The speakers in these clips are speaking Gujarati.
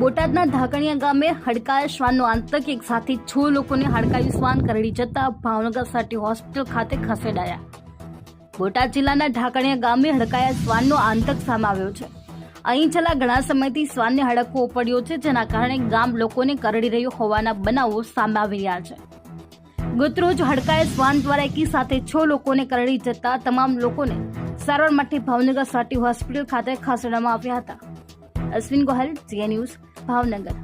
બોટાદના ધાકણીયા ગામે હડકાયા શ્વાનનો આતંક, એક સાથે 6 લોકોને હડકાયું શ્વાન કરડી જતા ભાવનગર સાટી હોસ્પિટલ ખાતે ખસેડાયા। બોટાદ જિલ્લાના ઢાકણીયા ગામે હડકાયા શ્વાનનો આતંક સામે આવ્યો છે। અહીં છેલ્લા ઘણા સમયથી શ્વાનને હડકવો પડ્યો છે, જેના કારણે ગામ લોકોને કરડી રહ્યો હોવાના બનાવો સામે આવી રહ્યા છે। ગતરોજ હડકાયા શ્વાન દ્વારા એકી સાથે 6 લોકોને કરડી જતા તમામ લોકોને સારવાર માટે ભાવનગર સાટી હોસ્પિટલ ખાતે ખસેડવામાં આવ્યા હતા। અશ્વિન ગોહેલ, જીએ ન્યૂઝ, ભાવનગર।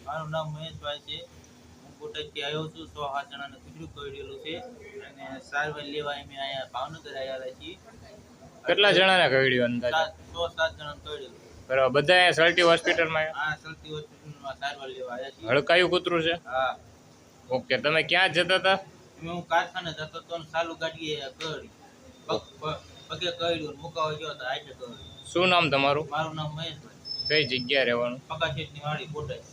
મારું નામ મહેશભાઈ છે। હું બોટાદથી આવ્યો છું। 6-7 જણાને કૂતરું કરડેલું છે અને સારવાર લેવા અમે અહીંયા ભાવનગર આવ્યા છીએ। કેટલા જણાને કરડ્યું અંદાજે? 6-7 જણાને કરડેલું। બરાબર, બધા અહીંયા સલટી હોસ્પિટલમાં હા, સલટી હોસ્પિટલમાં સારવાર લેવા આવ્યા છીએ। હડકાયું કૂતરું છે? હા। ઓકે, તમે ક્યાં જતા હતા? હું કારખાને જતો હતો ને ચાલુ ગાડીએ કરડી પગે કરડ્યું, મુકાવા ગયો હતો હાથે કરડ્યું। શું નામ તમારું? મારું નામ મહેશભાઈ। કઈ જગ્યા રહેવાનું? પગા શેઠની વાડી, બોટાદ।